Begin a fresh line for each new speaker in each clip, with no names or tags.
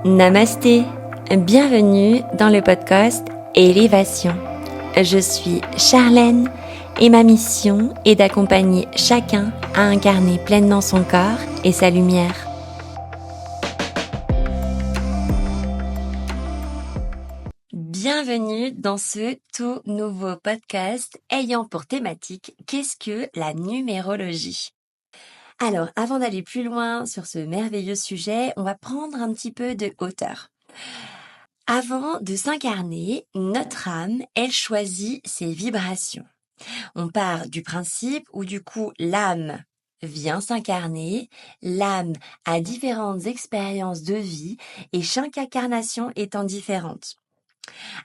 Namasté, bienvenue dans le podcast Élévation. Je suis Charlène et ma mission est d'accompagner chacun à incarner pleinement son corps et sa lumière. Bienvenue dans ce tout nouveau podcast ayant pour thématique qu'est-ce que la numérologie ? Alors, avant d'aller plus loin sur ce merveilleux sujet, on va prendre un petit peu de hauteur. Avant de s'incarner, notre âme, elle choisit ses vibrations. On part du principe où du coup l'âme vient s'incarner, l'âme a différentes expériences de vie et chaque incarnation étant différente.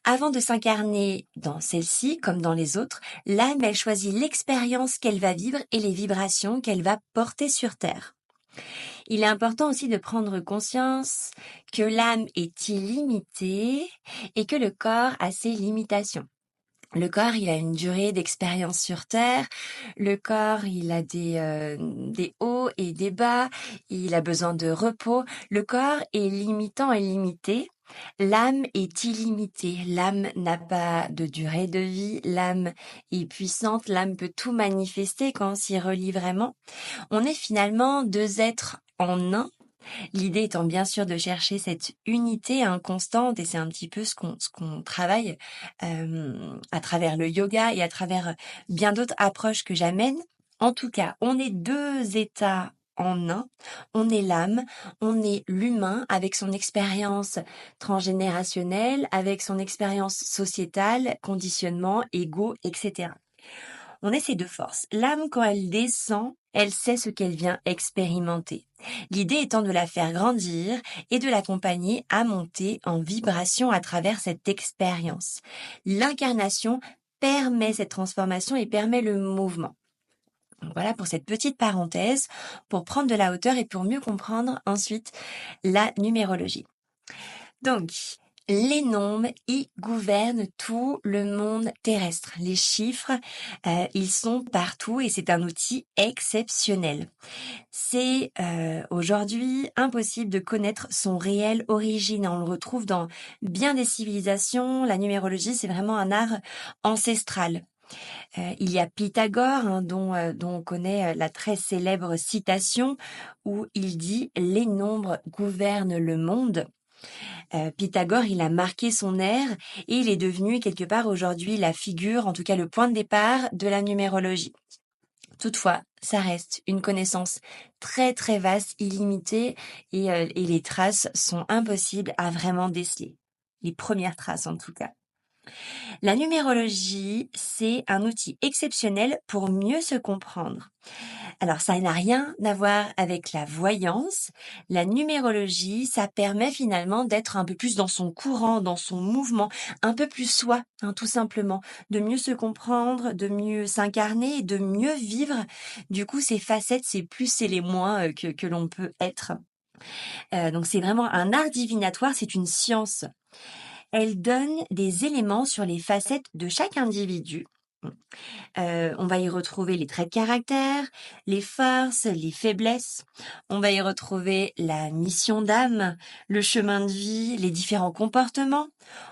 Avant de s'incarner dans celle-ci, comme dans les autres, l'âme, elle choisit l'expérience qu'elle va vivre et les vibrations qu'elle va porter sur Terre. Il est important aussi de prendre conscience que l'âme est illimitée et que le corps a ses limitations. Le corps, il a une durée d'expérience sur Terre. Le corps, il a des hauts et des bas. Il a besoin de repos. Le corps est limitant et limité. L'âme est illimitée. L'âme n'a pas de durée de vie. L'âme est puissante. L'âme peut tout manifester quand on s'y relie vraiment. On est finalement deux êtres en un. L'idée étant bien sûr de chercher cette unité constante et c'est un petit peu ce qu'on travaille à travers le yoga et à travers bien d'autres approches que j'amène. En tout cas, on est deux états en un. On est l'âme, on est l'humain avec son expérience transgénérationnelle, avec son expérience sociétale, conditionnement, ego, etc. On est ces deux forces. L'âme, quand elle descend, elle sait ce qu'elle vient expérimenter. L'idée étant de la faire grandir et de l'accompagner à monter en vibration à travers cette expérience. L'incarnation permet cette transformation et permet le mouvement. Voilà pour cette petite parenthèse, pour prendre de la hauteur et pour mieux comprendre ensuite la numérologie. Donc, les nombres, ils gouvernent tout le monde terrestre. Les chiffres, ils sont partout et c'est un outil exceptionnel. C'est aujourd'hui impossible de connaître son réelle origine. On le retrouve dans bien des civilisations. La numérologie, c'est vraiment un art ancestral. Il y a Pythagore, dont on connaît la très célèbre citation où il dit « Les nombres gouvernent le monde ». Pythagore, il a marqué son ère et il est devenu quelque part aujourd'hui la figure, en tout cas le point de départ de la numérologie. Toutefois, ça reste une connaissance très très vaste, illimitée et les traces sont impossibles à vraiment déceler. Les premières traces en tout cas. La numérologie, c'est un outil exceptionnel pour mieux se comprendre. Alors, ça n'a rien à voir avec la voyance. La numérologie, ça permet finalement d'être un peu plus dans son courant, dans son mouvement, un peu plus soi, tout simplement, de mieux se comprendre, de mieux s'incarner et de mieux vivre. Du coup, ces facettes, c'est plus et les moins que l'on peut être. Donc, c'est vraiment un art divinatoire, c'est une science. Elle donne des éléments sur les facettes de chaque individu. On va y retrouver les traits de caractère, les forces, les faiblesses. On va y retrouver la mission d'âme, le chemin de vie, les différents comportements.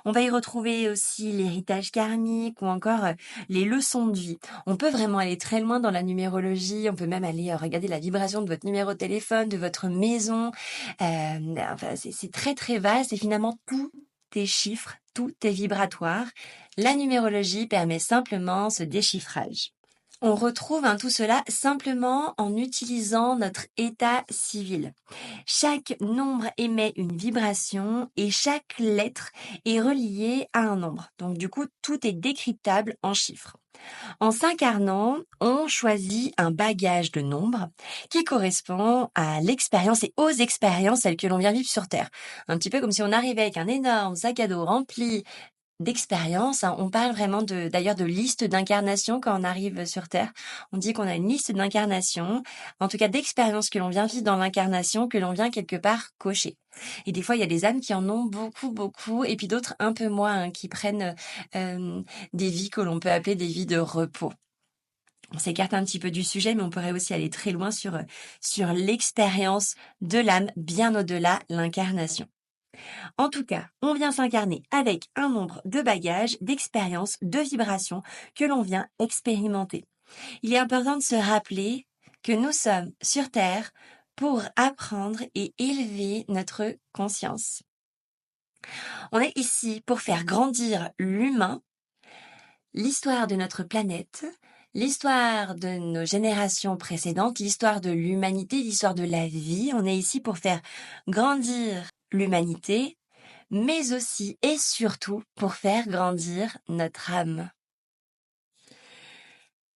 On va y retrouver aussi l'héritage karmique ou encore les leçons de vie. On peut vraiment aller très loin dans la numérologie. On peut même aller regarder la vibration de votre numéro de téléphone, de votre maison. Enfin, c'est très très vaste et finalement tout est chiffres, tout est vibratoire. La numérologie permet simplement ce déchiffrage. On retrouve tout cela simplement en utilisant notre état civil. Chaque nombre émet une vibration et chaque lettre est reliée à un nombre. Donc du coup, tout est décryptable en chiffres. En s'incarnant, on choisit un bagage de nombres qui correspond à l'expérience et aux expériences celles que l'on vient vivre sur Terre. Un petit peu comme si on arrivait avec un énorme sac à dos rempli d'expérience. On parle vraiment d'ailleurs de liste d'incarnation quand on arrive sur Terre. On dit qu'on a une liste d'incarnation, en tout cas d'expériences que l'on vient vivre dans l'incarnation, que l'on vient quelque part cocher. Et des fois, il y a des âmes qui en ont beaucoup, beaucoup, et puis d'autres un peu moins, qui prennent des vies que l'on peut appeler des vies de repos. On s'écarte un petit peu du sujet, mais on pourrait aussi aller très loin sur l'expérience de l'âme, bien au-delà l'incarnation. En tout cas, on vient s'incarner avec un nombre de bagages, d'expériences, de vibrations que l'on vient expérimenter. Il est important de se rappeler que nous sommes sur Terre pour apprendre et élever notre conscience. On est ici pour faire grandir l'humain, l'histoire de notre planète, l'histoire de nos générations précédentes, l'histoire de l'humanité, l'histoire de la vie. On est ici pour faire grandir l'humanité, mais aussi et surtout pour faire grandir notre âme.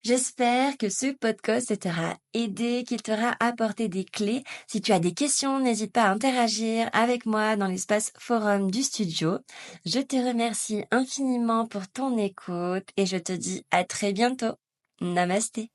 J'espère que ce podcast t'aura aidé, qu'il t'aura apporté des clés. Si tu as des questions, n'hésite pas à interagir avec moi dans l'espace forum du studio. Je te remercie infiniment pour ton écoute et je te dis à très bientôt. Namasté.